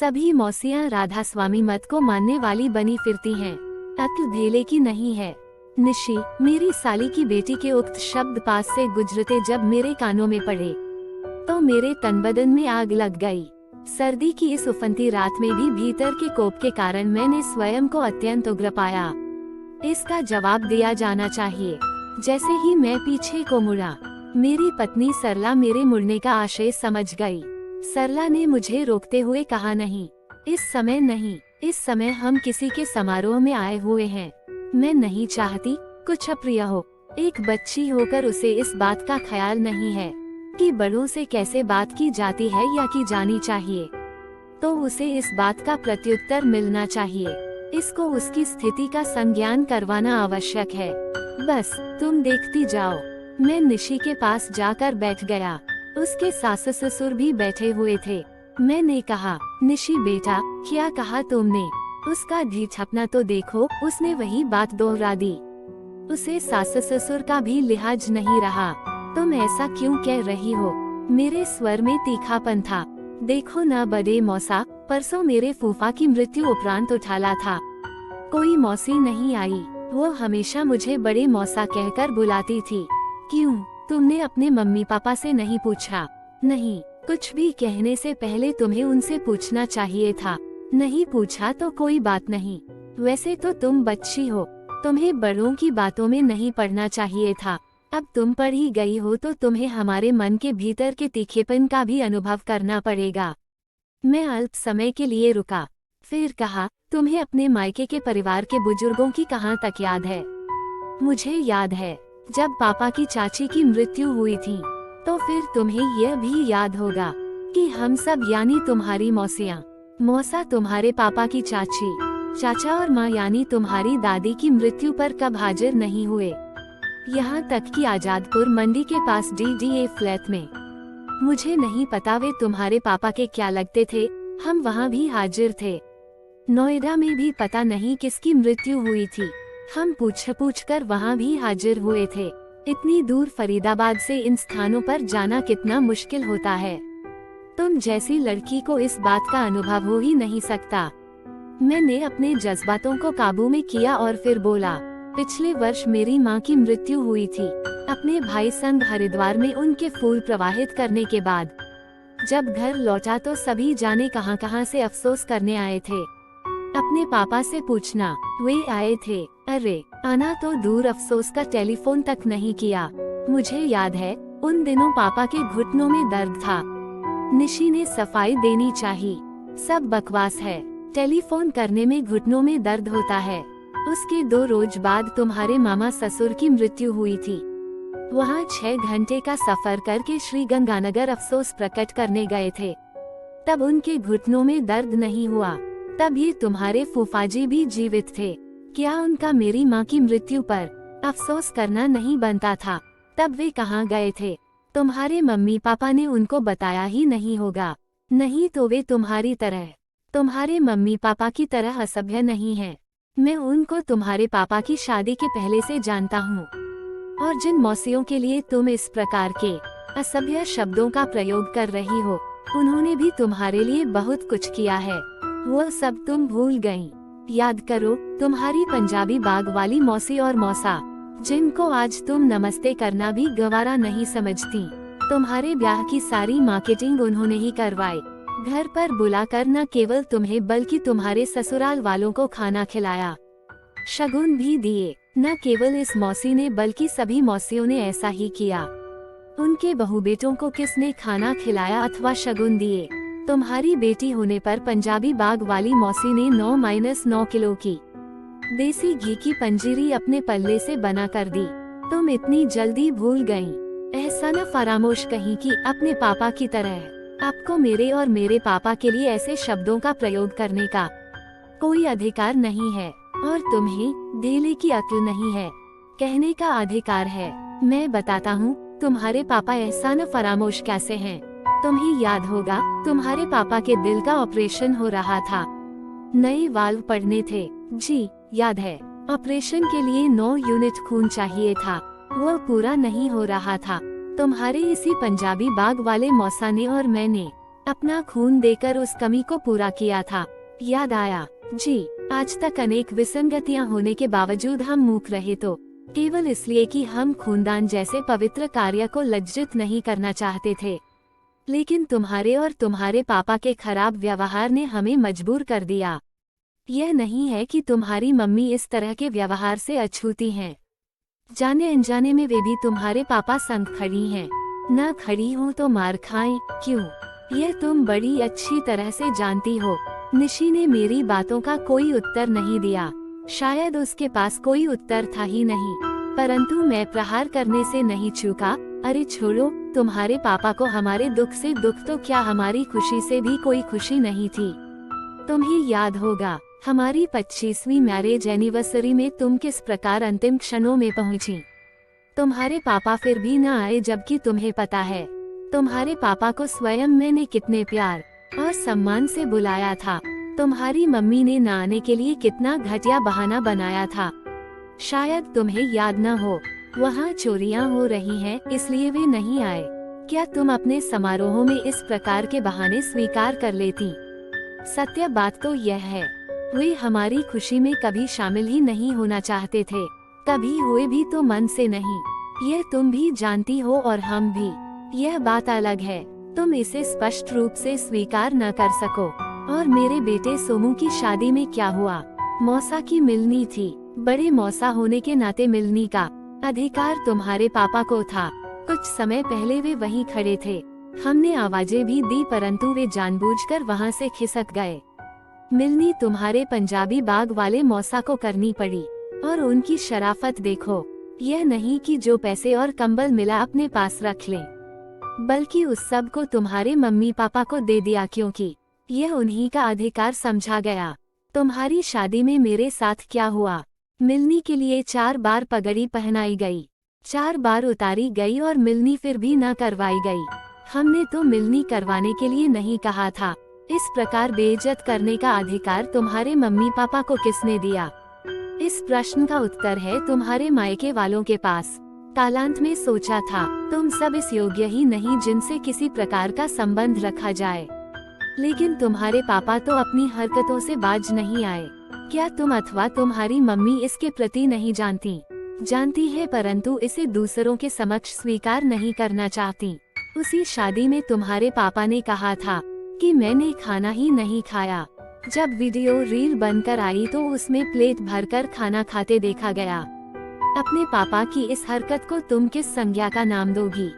सभी मौसियाँ राधा स्वामी मत को मानने वाली बनी फिरती हैं। अक्ल धेले की नहीं है। निशी, मेरी साली की बेटी के उक्त शब्द पास से गुजरते जब मेरे कानों में पड़े तो मेरे तन बदन में आग लग गई। सर्दी की इस उफनती रात में भी भीतर के कोप के कारण मैंने स्वयं को अत्यंत उग्र पाया। इसका जवाब दिया जाना चाहिए। जैसे ही मैं पीछे को मुड़ा, मेरी पत्नी सरला मेरे मुड़ने का आशय समझ गई। सरला ने मुझे रोकते हुए कहा, नहीं, इस समय नहीं, इस समय हम किसी के समारोह में आए हुए हैं। मैं नहीं चाहती कुछ अप्रिय हो। एक बच्ची होकर उसे इस बात का ख्याल नहीं है कि बड़ों से कैसे बात की जाती है या की जानी चाहिए, तो उसे इस बात का प्रत्युत्तर मिलना चाहिए। इसको उसकी स्थिति का संज्ञान करवाना आवश्यक है। बस तुम देखती जाओ। मैं निशी के पास जाकर बैठ गया। उसके सास ससुर भी बैठे हुए थे। मैंने कहा, निशी बेटा, क्या कहा तुमने? उसका ढीठपना तो देखो। उसने वही बात दोहरा दी। उसे सास ससुर का भी लिहाज नहीं रहा। तुम ऐसा क्यों कह रही हो? मेरे स्वर में तीखापन था। देखो ना बड़े मौसा, परसों मेरे फूफा की मृत्यु उपरांत उठाला था। कोई मौसी नहीं आई। वो हमेशा मुझे बड़े मौसा कहकर बुलाती थी। क्यों, तुमने अपने मम्मी पापा से नहीं पूछा? नहीं, कुछ भी कहने से पहले तुम्हें उनसे पूछना चाहिए था। नहीं पूछा तो कोई बात नहीं। वैसे तो तुम बच्ची हो, तुम्हें बड़ों की बातों में नहीं पड़ना चाहिए था। अब तुम पढ़ ही गई हो तो तुम्हें हमारे मन के भीतर के तीखेपन का भी अनुभव करना पड़ेगा। मैं अल्प समय के लिए रुका, फिर कहा, तुम्हें अपने मायके के परिवार के बुजुर्गों की कहाँ तक याद है? मुझे याद है, जब पापा की चाची की मृत्यु हुई थी, तो फिर तुम्हें यह भी याद होगा कि हम सब यानी तुम्हारी मौसियाँ, मौसा तुम्हारे पापा की चाची, चाचा और माँ यानी तुम्हारी दादी की मृत्यु पर कब हाजिर नहीं हुए। यहाँ तक कि आजादपुर मंडी के पास DDA फ्लैट में। मुझे नहीं पता वे तुम्हारे पापा के क्या लगते थे, हम वहाँ भी हाजिर थे। नोएडा में भी पता नहीं किसकी मृत्यु हुई थी, हम पूछ कर वहाँ भी हाजिर हुए थे। इतनी दूर फरीदाबाद से इन स्थानों पर जाना कितना मुश्किल होता है। तुम जैसी लड़की को इस बात का अनुभव हो ही नहीं सकता। मैंने अपने जज्बातों को काबू में किया और फिर बोला, पिछले वर्ष मेरी माँ की मृत्यु हुई थी, अपने भाई संग हरिद्वार में उनके फूल प्रवाहित करने के बाद। जब घर लौटा तो सभी जाने कहां से अफसोस करने आए थे। अपने पापा से पूछना, वे आए थे। अरे आना तो दूर, अफसोस का टेलीफोन तक नहीं किया। मुझे याद है, उन दिनों पापा के घुटनों में दर्द था। निशी ने सफाई देनी चाहिए, सब बकवास है। टेलीफोन करने में घुटनों में दर्द होता है। उसके 2 रोज बाद तुम्हारे मामा ससुर की मृत्यु हुई थी। वहाँ 6 घंटे का सफर करके श्री गंगानगर अफसोस प्रकट करने गए थे। तब उनके घुटनों में दर्द नहीं हुआ। तब ये तुम्हारे फूफाजी भी जीवित थे। क्या उनका मेरी माँ की मृत्यु पर अफसोस करना नहीं बनता था? तब वे कहाँ गए थे? तुम्हारे मम्मी पापा ने उनको बताया ही नहीं होगा। नहीं तो वे तुम्हारी तरह, तुम्हारे मम्मी पापा की तरह असभ्य नहीं हैं। मैं उनको तुम्हारे पापा की शादी के पहले से जानता हूँ। और जिन मौसियों के लिए तुम इस प्रकार के असभ्य शब्दों का प्रयोग कर रही हो, उन्होंने भी तुम्हारे लिए बहुत कुछ किया है। वो सब तुम भूल गईं। याद करो, तुम्हारी पंजाबी बाग वाली मौसी और मौसा, जिनको आज तुम नमस्ते करना भी गवारा नहीं समझती। तुम्हारे ब्याह की सारी मार्केटिंग उन्होंने ही करवाई। घर पर बुलाकर न केवल तुम्हें बल्कि तुम्हारे ससुराल वालों को खाना खिलाया, शगुन भी दिए। न केवल इस मौसी ने बल्कि सभी मौसियों ने ऐसा ही किया। उनके बहू बेटों को किसने खाना खिलाया अथवा शगुन दिए? तुम्हारी बेटी होने पर पंजाबी बाग वाली मौसी ने 9-9 किलो की देसी घी की पंजीरी अपने पल्ले से बना कर दी। तुम इतनी जल्दी भूल गईं। एहसाना फरामोश कहीं कि अपने पापा की तरह आपको मेरे और मेरे पापा के लिए ऐसे शब्दों का प्रयोग करने का कोई अधिकार नहीं है। और तुम्हें धेले की अक्ल नहीं है, कहने का अधिकार है। मैं बताता हूँ तुम्हारे पापा एहसाना फरामोश कैसे हैं। तुम्हें याद होगा, तुम्हारे पापा के दिल का ऑपरेशन हो रहा था। नए वाल्व पड़ने थे। जी याद है। ऑपरेशन के लिए 9 यूनिट खून चाहिए था, वो पूरा नहीं हो रहा था। तुम्हारे इसी पंजाबी बाग वाले मौसा ने और मैंने अपना खून देकर उस कमी को पूरा किया था। याद आया, जी, आज तक अनेक विसंगतियां होने के बावजूद हम मूक रहे तो केवल इसलिए कि हम खूनदान जैसे पवित्र कार्य को लज्जित नहीं करना चाहते थे। लेकिन तुम्हारे और तुम्हारे पापा के खराब व्यवहार ने हमें मजबूर कर दिया। यह नहीं है कि तुम्हारी मम्मी इस तरह के व्यवहार से अछूती हैं। जाने अनजाने में वे भी तुम्हारे पापा संग खड़ी हैं। न खड़ी हो तो मार खाएं, क्यों? यह तुम बड़ी अच्छी तरह से जानती हो। निशी ने मेरी बातों का कोई उत्तर नहीं दिया। शायद उसके पास कोई उत्तर था ही नहीं, परंतु मैं प्रहार करने से नहीं चूका। अरे छोड़ो, तुम्हारे पापा को हमारे दुख से दुख तो क्या, हमारी खुशी से भी कोई खुशी नहीं थी। तुम्हें याद होगा, हमारी 25वीं मैरिज एनिवर्सरी में तुम किस प्रकार अंतिम क्षणों में पहुंची। तुम्हारे पापा फिर भी न आए, जबकि तुम्हें पता है तुम्हारे पापा को स्वयं मैंने कितने प्यार और सम्मान से बुलाया था। तुम्हारी मम्मी ने न आने के लिए कितना घटिया बहाना बनाया था। शायद तुम्हें याद न हो, वहाँ चोरियां हो रही हैं, इसलिए वे नहीं आए। क्या तुम अपने समारोहों में इस प्रकार के बहाने स्वीकार कर लेती? सत्य बात तो यह है, वे हमारी खुशी में कभी शामिल ही नहीं होना चाहते थे। कभी हुए भी तो मन से नहीं। यह तुम भी जानती हो और हम भी। यह बात अलग है, तुम इसे स्पष्ट रूप से स्वीकार न कर सको। और मेरे बेटे सोमू की शादी में क्या हुआ? मौसा की मिलनी थी। बड़े मौसा होने के नाते मिलनी का अधिकार तुम्हारे पापा को था। कुछ समय पहले वे वहीं खड़े थे। हमने आवाजें भी दी, परंतु वे जानबूझकर वहां से खिसक गए। मिलनी तुम्हारे पंजाबी बाग वाले मौसा को करनी पड़ी। और उनकी शराफत देखो, यह नहीं कि जो पैसे और कंबल मिला अपने पास रख लें, बल्कि उस सब को तुम्हारे मम्मी पापा को दे दिया, क्योंकि यह उन्हीं का अधिकार समझा गया। तुम्हारी शादी में मेरे साथ क्या हुआ? मिलनी के लिए 4 बार पगड़ी पहनाई गई, 4 बार उतारी गई और मिलनी फिर भी न करवाई गई। हमने तो मिलनी करवाने के लिए नहीं कहा था। इस प्रकार बेइज्जत करने का अधिकार तुम्हारे मम्मी पापा को किसने दिया? इस प्रश्न का उत्तर है तुम्हारे मायके वालों के पास। कालांत में सोचा था तुम सब इस योग्य ही नहीं जिनसे किसी प्रकार का संबंध रखा जाए, लेकिन तुम्हारे पापा तो अपनी हरकतों से बाज नहीं आए। क्या तुम अथवा तुम्हारी मम्मी इसके प्रति नहीं जानती? जानती है, परंतु इसे दूसरों के समक्ष स्वीकार नहीं करना चाहती। उसी शादी में तुम्हारे पापा ने कहा था कि मैंने खाना ही नहीं खाया। जब वीडियो रील बनकर आई तो उसमें प्लेट भरकर खाना खाते देखा गया। अपने पापा की इस हरकत को तुम किस संज्ञा का नाम दोगी?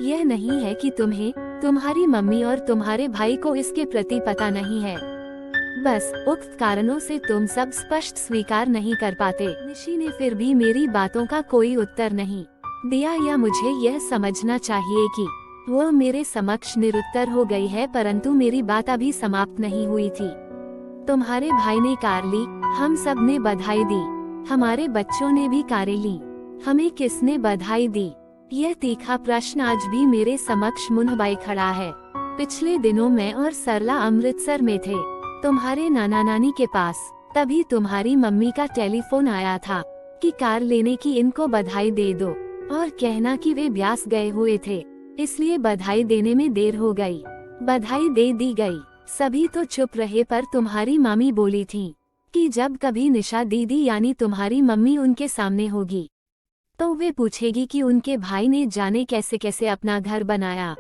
यह नहीं है कि तुम्हें, तुम्हारी मम्मी और तुम्हारे भाई को इसके प्रति पता नहीं है। बस उक्त कारणों से तुम सब स्पष्ट स्वीकार नहीं कर पाते। निशी ने फिर भी मेरी बातों का कोई उत्तर नहीं दिया, या मुझे यह समझना चाहिए कि वह मेरे समक्ष निरुत्तर हो गई है, परंतु मेरी बात अभी समाप्त नहीं हुई थी। तुम्हारे भाई ने कार ली, हम सब ने बधाई दी, हमारे बच्चों ने भी कारें ली, हमें किसने बधाई दी? यह तीखा प्रश्न आज भी मेरे समक्ष मुंहबाई खड़ा है। पिछले दिनों मैं और सरला अमृतसर में थे, तुम्हारे नाना नानी के पास। तभी तुम्हारी मम्मी का टेलीफोन आया था कि कार लेने की इनको बधाई दे दो, और कहना कि वे ब्यास गए हुए थे, इसलिए बधाई देने में देर हो गई। बधाई दे दी गई, सभी तो चुप रहे, पर तुम्हारी मामी बोली थी कि जब कभी निशा दीदी यानी तुम्हारी मम्मी उनके सामने होगी तो वे पूछेगी कि उनके भाई ने जाने कैसे कैसे अपना घर बनाया,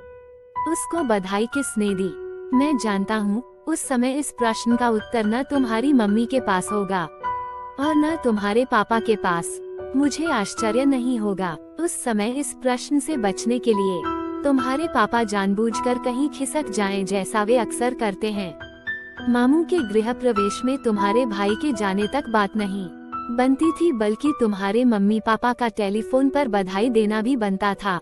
उसको बधाई किसने दी। मैं जानता हूँ उस समय इस प्रश्न का उत्तर न तुम्हारी मम्मी के पास होगा और न तुम्हारे पापा के पास। मुझे आश्चर्य नहीं होगा उस समय इस प्रश्न से बचने के लिए तुम्हारे पापा जानबूझकर कहीं खिसक जाएं, जैसा वे अक्सर करते हैं। मामू के गृह प्रवेश में तुम्हारे भाई के जाने तक बात नहीं बनती थी, बल्कि तुम्हारे मम्मी पापा का टेलीफोन पर बधाई देना भी बनता था।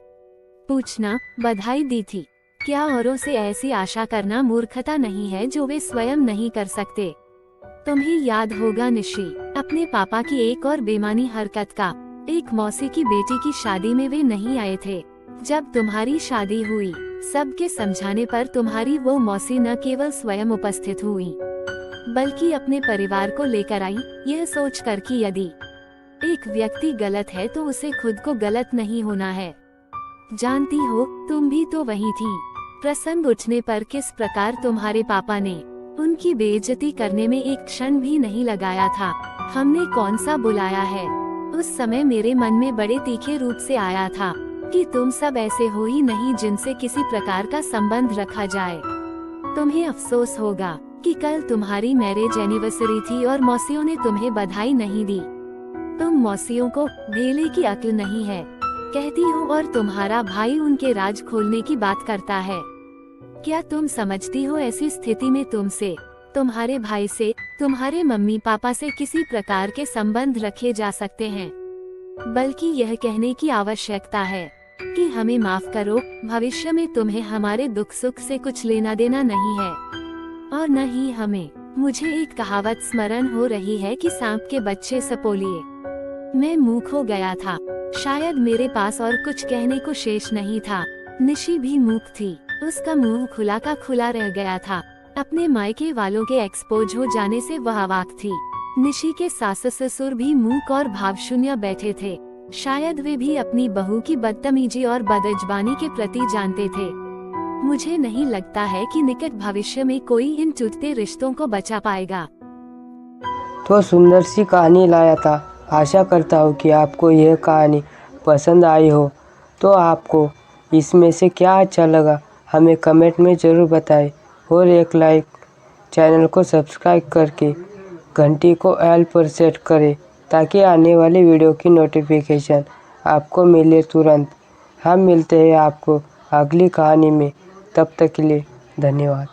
पूछना बधाई दी थी क्या? औरों से ऐसी आशा करना मूर्खता नहीं है जो वे स्वयं नहीं कर सकते। तुम्हें याद होगा निशी, अपने पापा की एक और बेमानी हरकत का। एक मौसी की बेटी की शादी में वे नहीं आए थे। जब तुम्हारी शादी हुई, सबके समझाने पर तुम्हारी वो मौसी न केवल स्वयं उपस्थित हुई, बल्कि अपने परिवार को लेकर आई, यह सोचकर कि यदि एक व्यक्ति गलत है तो उसे खुद को गलत नहीं होना है। जानती हो, तुम भी तो वही थी। प्रसंग उठने पर किस प्रकार तुम्हारे पापा ने उनकी बेइज्जती करने में एक क्षण भी नहीं लगाया था। हमने कौन सा बुलाया है। उस समय मेरे मन में बड़े तीखे रूप से आया था कि तुम सब ऐसे हो ही नहीं जिनसे किसी प्रकार का संबंध रखा जाए। तुम्हें अफसोस होगा कि कल तुम्हारी मैरिज एनिवर्सरी थी और मौसियों ने तुम्हें बधाई नहीं दी। तुम मौसियों को ढेले की अक्ल नहीं है कहती हो और तुम्हारा भाई उनके राज खोलने की बात करता है। क्या तुम समझती हो ऐसी स्थिति में तुमसे, तुम्हारे भाई से, तुम्हारे मम्मी पापा से किसी प्रकार के संबंध रखे जा सकते हैं? बल्कि यह कहने की आवश्यकता है कि हमें माफ करो, भविष्य में तुम्हें हमारे दुख सुख से कुछ लेना देना नहीं है और न ही हमें। मुझे एक कहावत स्मरण हो रही है कि सांप के बच्चे सपोलिए। मैं मूक हो गया था। शायद मेरे पास और कुछ कहने को शेष नहीं था। निशी भी मूक थी। उसका मुंह खुला का खुला रह गया था। अपने मायके वालों के एक्सपोज हो जाने से वह अवाक थी। निशी के सास ससुर भी मूक और भावशून्य बैठे थे। शायद वे भी अपनी बहू की बदतमीजी और बदजबानी के प्रति जानते थे। मुझे नहीं लगता है कि निकट भविष्य में कोई इन टूटते रिश्तों को बचा पाएगा। तो सुंदर सी कहानी लाया था। आशा करता हूँ कि आपको यह कहानी पसंद आई हो। तो आपको इसमें से क्या अच्छा लगा हमें कमेंट में ज़रूर बताएं और एक लाइक, चैनल को सब्सक्राइब करके घंटी को ऑल पर सेट करें ताकि आने वाली वीडियो की नोटिफिकेशन आपको मिले तुरंत। हम मिलते हैं आपको अगली कहानी में। तब तक के लिए धन्यवाद।